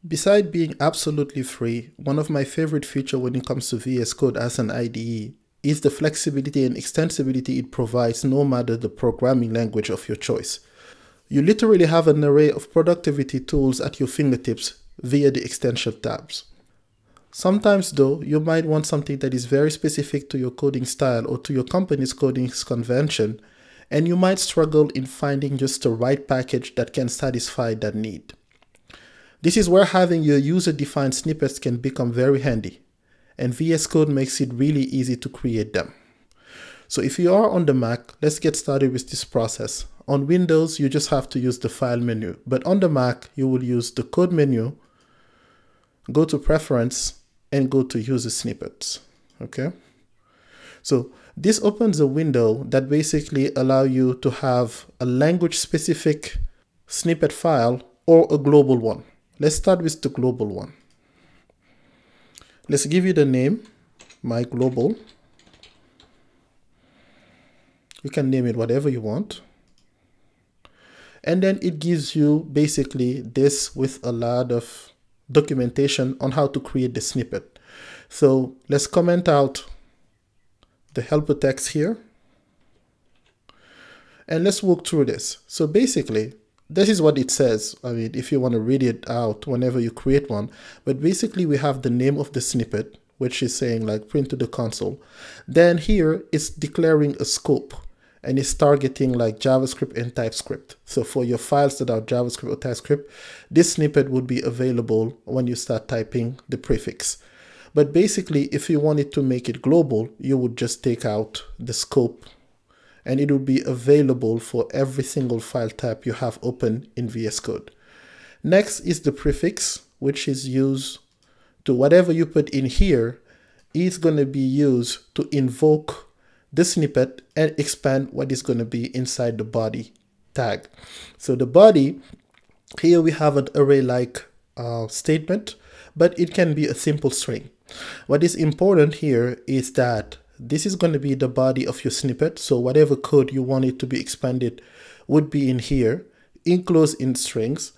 Besides being absolutely free, one of my favorite features when it comes to VS Code as an IDE is the flexibility and extensibility it provides no matter the programming language of your choice. You literally have an array of productivity tools at your fingertips via the extension tabs. Sometimes though, you might want something that is very specific to your coding style or to your company's coding convention, and you might struggle in finding just the right package that can satisfy that need. This is where having your user-defined snippets can become very handy, and VS Code makes it really easy to create them. So if you are on the Mac, let's get started with this process. On Windows, you just have to use the File menu, but on the Mac, you will use the Code menu, go to Preference, and go to User Snippets, okay? So this opens a window that basically allows you to have a language-specific snippet file or a global one. Let's start with the global one. Let's give it a name, my global. You can name it whatever you want. And then it gives you basically this with a lot of documentation on how to create the snippet. So let's comment out the helper text here. And let's walk through this. So basically, this is what it says. I mean, if you want to read it out whenever you create one, but basically we have the name of the snippet, which is saying like print to the console. Then here it's declaring a scope and it's targeting like JavaScript and TypeScript. So for your files that are JavaScript or TypeScript, this snippet would be available when you start typing the prefix. But basically, if you wanted to make it global, you would just take out the scope and it will be available for every single file type you have open in VS Code. Next is the prefix, which is used to whatever you put in here is going to be used to invoke the snippet and expand what is going to be inside the body tag. So the body, here we have an array-like statement, but it can be a simple string. What is important here is that this is going to be the body of your snippet. So whatever code you want it to be expanded would be in here, enclosed in strings.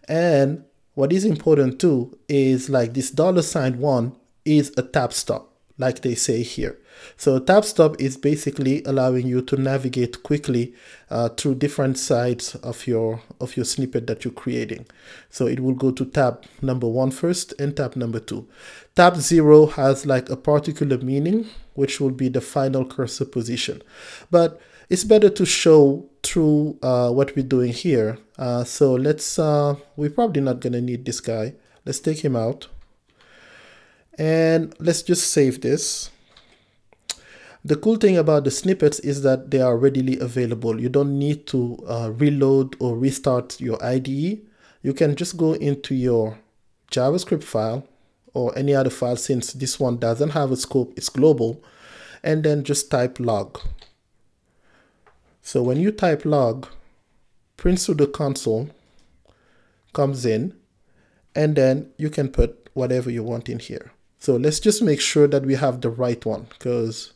And what is important too is like this $1 is a tab stop, like they say here. So tab stop is basically allowing you to navigate quickly through different sides of your snippet that you're creating. So it will go to tab number 1 first and tab number 2. Tab 0 has like a particular meaning, which will be the final cursor position. But it's better to show through what we're doing here. So let's, we're probably not gonna need this guy. Let's take him out. And let's just save this. The cool thing about the snippets is that they are readily available. You don't need to reload or restart your IDE. You can just go into your JavaScript file or any other file, since this one doesn't have a scope, it's global, and then just type log. So when you type log, prints to the console, comes in, and then you can put whatever you want in here. So let's just make sure that we have the right one, because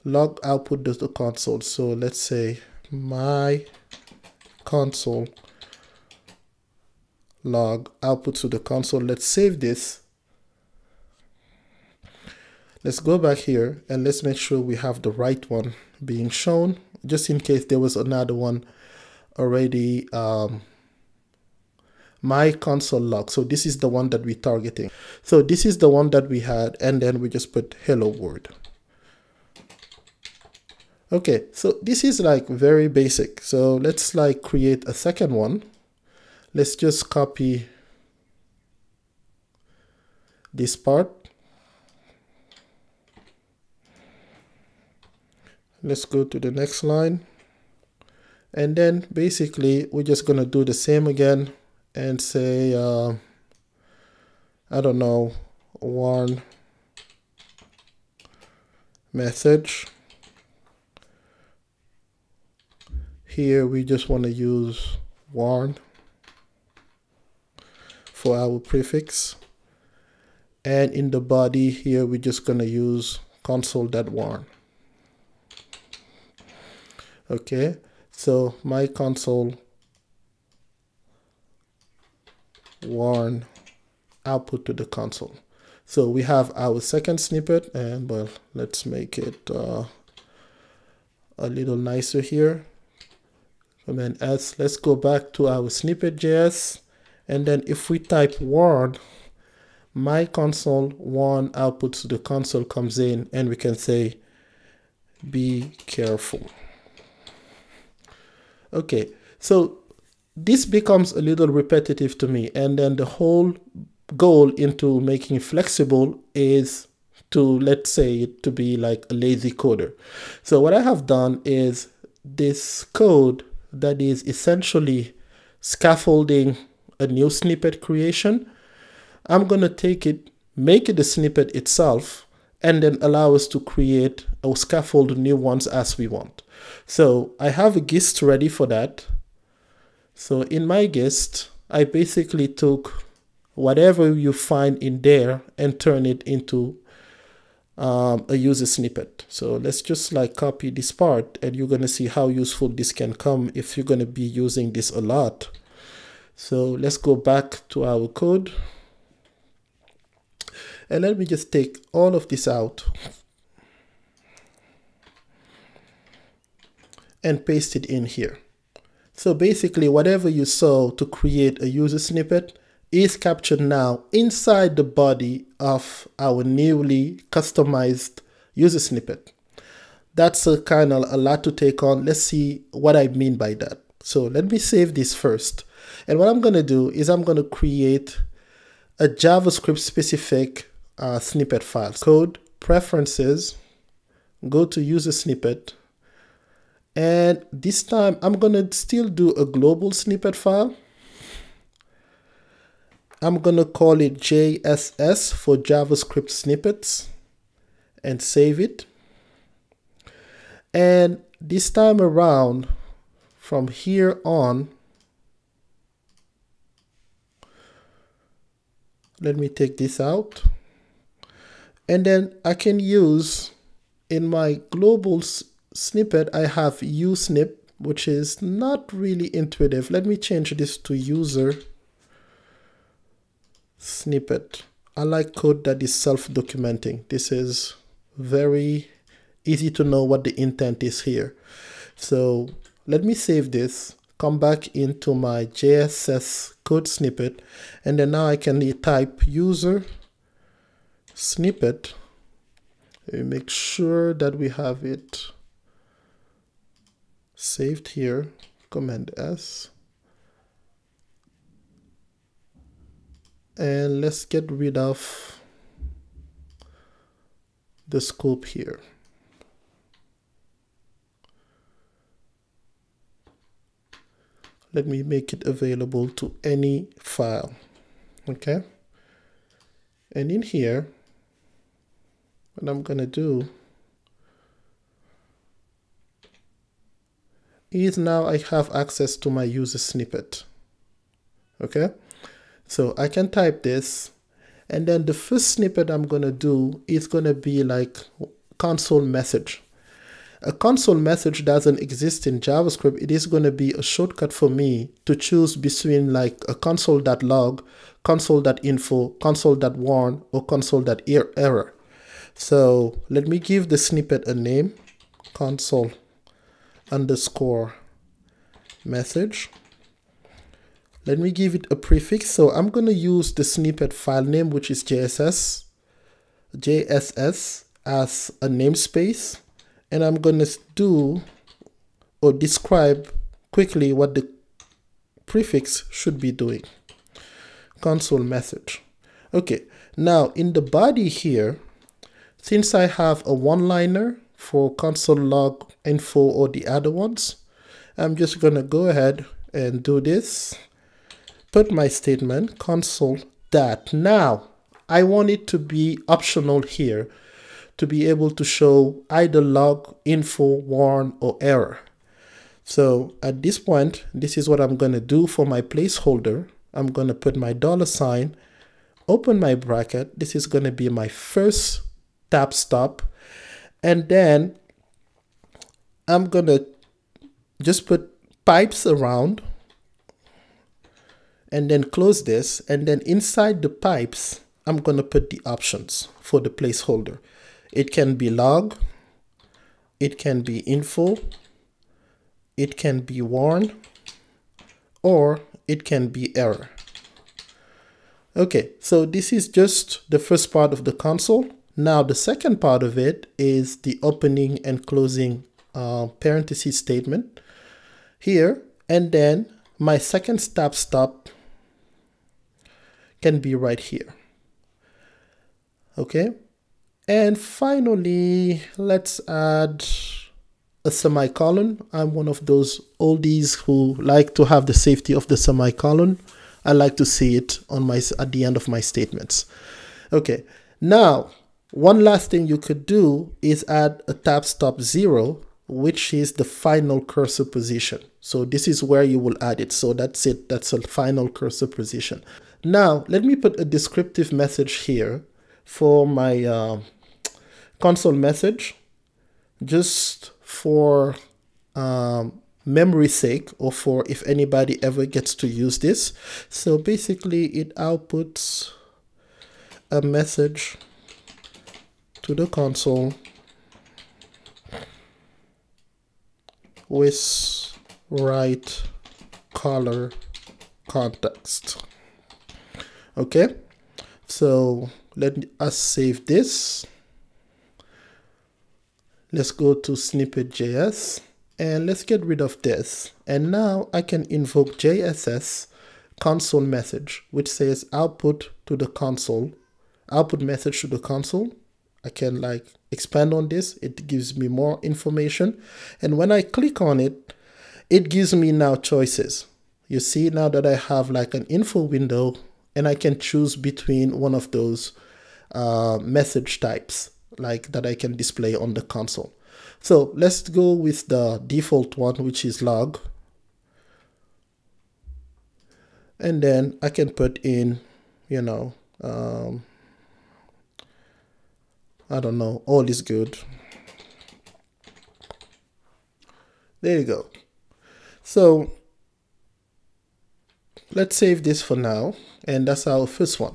log output does the console. So let's say my console log output to the console. Let's save this. Let's go back here and let's make sure we have the right one being shown, just in case there was another one already. My console log. So this is the one that we're targeting. So this is the one that we had, and then we just put hello world. Okay, so this is like very basic. So let's like create a second one. Let's just copy this part. Let's go to the next line. And then basically we're just gonna do the same again and say, I don't know, warn message. Here we just want to use warn for our prefix, and in the body here we're just going to use console.warn. Okay, so my console warn output to the console. So we have our second snippet, and well, let's make it a little nicer here. Command S. Let's go back to our snippet.js, and then if we type warn, my console warn output to the console comes in, and we can say be careful. Okay, so this becomes a little repetitive to me, and then the whole goal into making it flexible is to, let's say, to be like a lazy coder. So what I have done is this code that is essentially scaffolding a new snippet creation. I'm going to take it, make it a snippet itself, and then allow us to create or scaffold new ones as we want. So I have a gist ready for that. So in my gist, I basically took whatever you find in there and turn it into a user snippet. So let's just like copy this part, and you're going to see how useful this can come if you're going to be using this a lot. So let's go back to our code. And let me just take all of this out and paste it in here. So basically, whatever you saw to create a user snippet is captured now inside the body of our newly customized user snippet. That's a kind of a lot to take on. Let's see what I mean by that. So let me save this first. And what I'm going to do is I'm going to create a JavaScript specific snippet file. Code, preferences, go to user snippet. And this time I'm going to still do a global snippet file. I'm going to call it JSS for JavaScript snippets and save it. And this time around, from here on, let me take this out. And then I can use in my global snippet, I have usnip, which is not really intuitive. Let me change this to user snippet. I like code that is self-documenting. This is very easy to know what the intent is here. So let me save this, come back into my JSS code snippet, and then now I can type user snippet. Make sure that we have it saved here. Command S. And let's get rid of the scope here. Let me make it available to any file. Okay. And in here, what I'm going to do is now I have access to my user snippet. Okay. So I can type this, and then the first snippet I'm going to do is going to be like console message. A console message doesn't exist in JavaScript. It is going to be a shortcut for me to choose between like a console.log, console.info, console.warn, or console.error. So let me give the snippet a name, console underscore message. Let me give it a prefix. So I'm going to use the snippet file name, which is JSS as a namespace. And I'm going to do or describe quickly what the prefix should be doing. Console message. Okay, now in the body here, since I have a one-liner for console log info or the other ones, I'm just going to go ahead and do this. Put my statement console that. Now I want it to be optional here to be able to show either log, info, warn, or error. So at this point, this is what I'm going to do for my placeholder. I'm going to put my $, open my bracket. This is going to be my first tab stop. And then I'm going to just put pipes around. and then close this, and then inside the pipes, I'm going to put the options for the placeholder. It can be log, it can be info, it can be warn, or it can be error. Okay, so this is just the first part of the console. Now the second part of it is the opening and closing parenthesis statement here, and then my second stop can be right here. Okay, and finally let's add a semicolon. I'm one of those oldies who like to have the safety of the semicolon. I like to see it on at the end of my statements. Okay, now one last thing you could do is add a tab stop 0, which is the final cursor position. So this is where you will add it. So that's it, that's a final cursor position. Now let me put a descriptive message here for my console message, just for memory sake, or for if anybody ever gets to use this. So basically it outputs a message to the console with right color context. Okay, so let us save this. Let's go to snippet.js and let's get rid of this. And now I can invoke JSS console message, which says output to the console, output message to the console. I can like expand on this. It gives me more information. And when I click on it, it gives me now choices. You see now that I have like an info window, and I can choose between one of those message types like that I can display on the console. So let's go with the default one, which is log. And then I can put in, you know, I don't know, all is good. There you go. So let's save this for now. And that's our first one.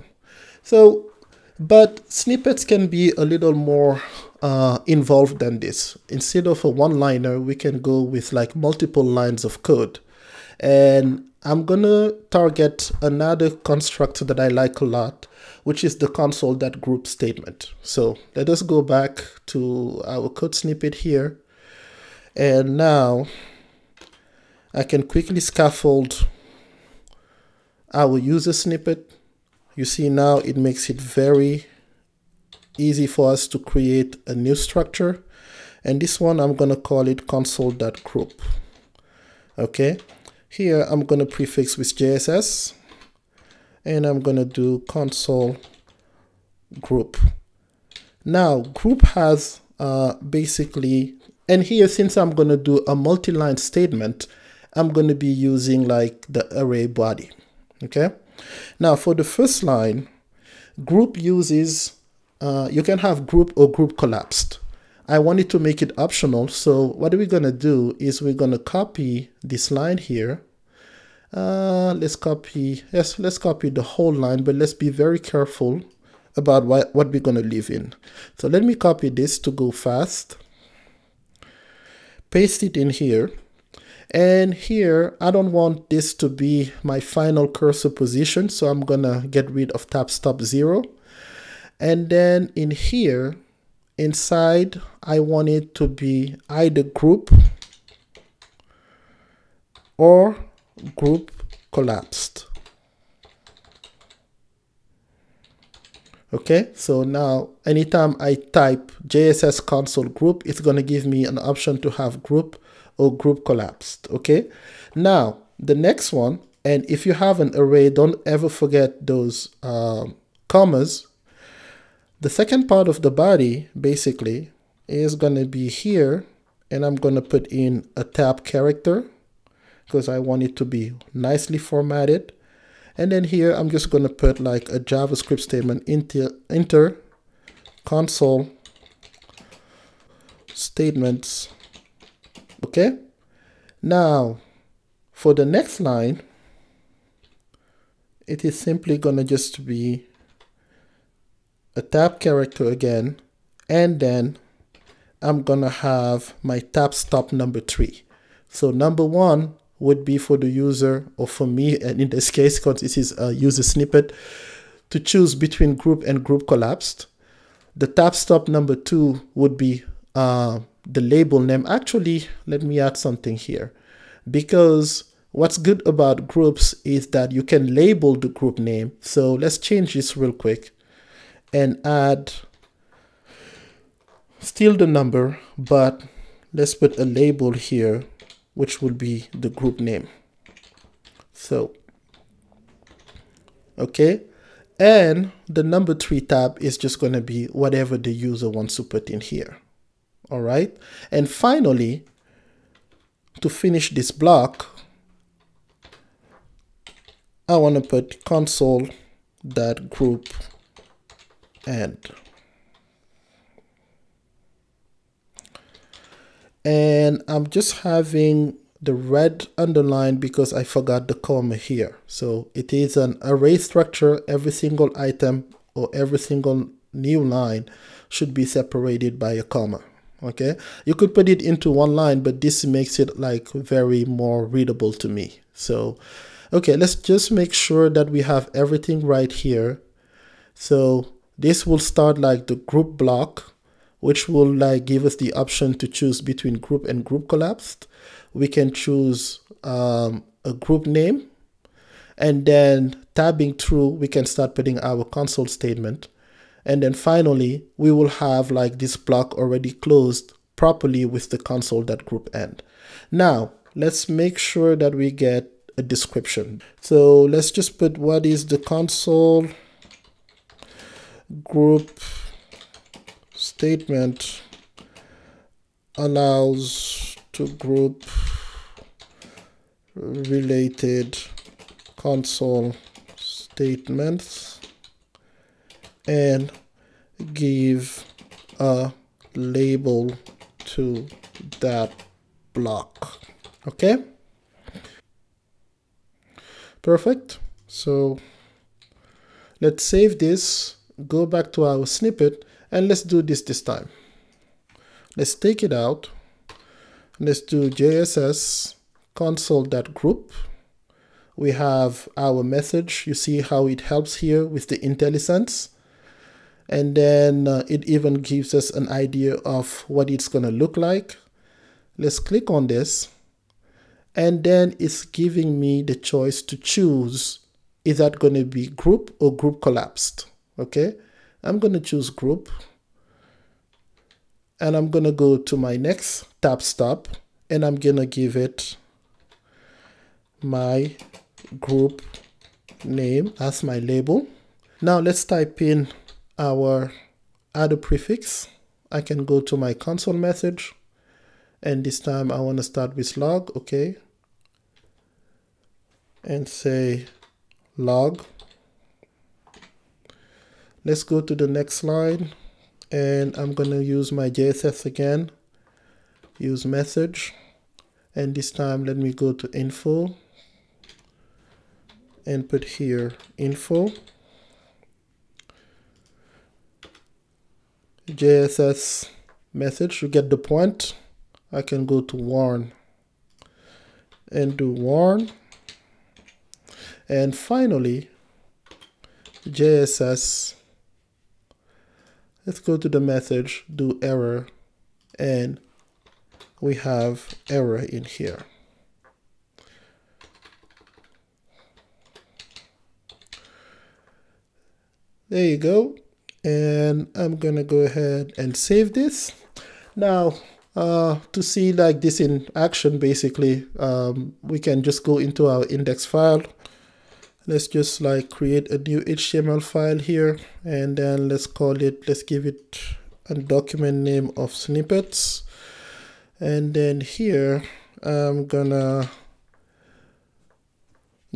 So, but snippets can be a little more involved than this. Instead of a one-liner, we can go with like multiple lines of code. And I'm gonna target another construct that I like a lot, which is the console.group statement. So let us go back to our code snippet here. And now I can quickly scaffold our user snippet. You see now it makes it very easy for us to create a new structure. And this one, I'm going to call it console.group. Okay, here I'm going to prefix with JSS, and I'm going to do console group. Now group has basically, and here since I'm going to do a multi-line statement, I'm going to be using like the array body. Okay, now for the first line, group uses, you can have group or group collapsed. I wanted to make it optional, so what we're going to do is we're going to copy this line here. Let's copy the whole line, but let's be very careful about what we're going to leave in. So let me copy this to go fast, paste it in here. And here, I don't want this to be my final cursor position, so I'm gonna get rid of tab stop 0. And then in here, inside, I want it to be either group or group collapsed. Okay, so now anytime I type JSS console group, it's gonna give me an option to have group or group collapsed. Okay, now the next one, and if you have an array, don't ever forget those commas. The second part of the body basically is going to be here, and I'm going to put in a tab character because I want it to be nicely formatted. And then here I'm just going to put like a JavaScript statement, enter console statements. Okay, now for the next line, it is simply gonna just be a tab character again, and then I'm gonna have my tab stop number 3. So number 1 would be for the user, or for me, and in this case, because this is a user snippet, to choose between group and group collapsed. The tab stop number 2 would be the label name. Actually, let me add something here, because what's good about groups is that you can label the group name. So let's change this real quick and add still the number, but let's put a label here, which will be the group name. So, okay. And the number 3 tab is just going to be whatever the user wants to put in here. All right. And finally, to finish this block, I want to put console.group end. And I'm just having the red underline because I forgot the comma here. So it is an array structure. Every single item or every single new line should be separated by a comma. Okay, you could put it into one line, but this makes it like very more readable to me. So okay, let's just make sure that we have everything right here. So this will start like the group block, which will like give us the option to choose between group and group collapsed. We can choose a group name, and then tabbing through, we can start putting our console statement. And then finally, we will have like this block already closed properly with the console.group end. Now, let's make sure that we get a description. So let's just put what is the console group statement allows to group related console statements and give a label to that block. Okay, perfect. So let's save this, go back to our snippet, and let's do this time. Let's take it out. Let's do JSS console.group. We have our message. You see how it helps here with the IntelliSense. And then it even gives us an idea of what it's going to look like. Let's click on this. And then it's giving me the choice to choose, is that going to be group or group collapsed? Okay, I'm going to choose group. And I'm going to go to my next tab stop, and I'm going to give it my group name as my label. Now let's type in our add prefix. I can go to my console message, and this time I want to start with log, okay, and say log. Let's go to the next line, and I'm going to use my JSS again, use message, and this time let me go to info and put here info. JSS message, you get the point. I can go to warn and do warn. And finally, JSS, let's go to the message, do error, and we have error in here. There you go. And I'm gonna go ahead and save this. Now, to see like this in action, basically, we can just go into our index file. Let's just like create a new HTML file here, and then let's call it, let's give it a document name of snippets. And then here, I'm gonna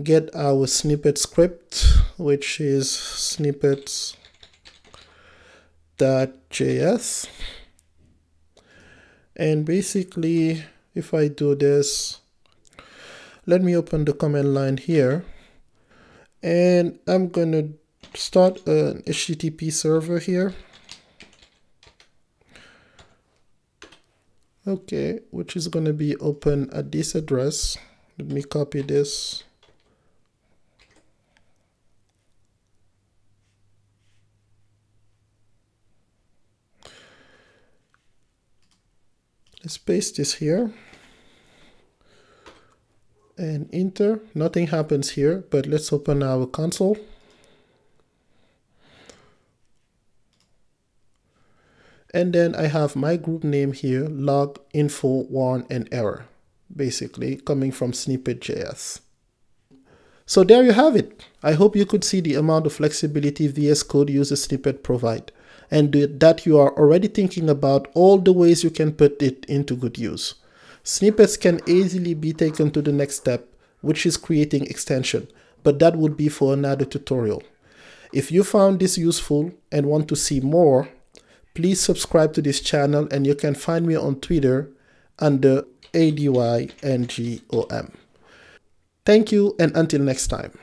get our snippet script, which is snippets.js. And basically, if I do this, let me open the command line here. And I'm going to start an HTTP server here. Okay, which is going to be open at this address. Let me copy this. Let's paste this here and enter. Nothing happens here, but let's open our console. And then I have my group name here, log, info, warn, and error, basically coming from snippet.js. So there you have it. I hope you could see the amount of flexibility VS Code uses snippet provide, and that you are already thinking about all the ways you can put it into good use. Snippets can easily be taken to the next step, which is creating extension, but that would be for another tutorial. If you found this useful and want to see more, please subscribe to this channel, and you can find me on Twitter under ADYNGOM. Thank you, and until next time.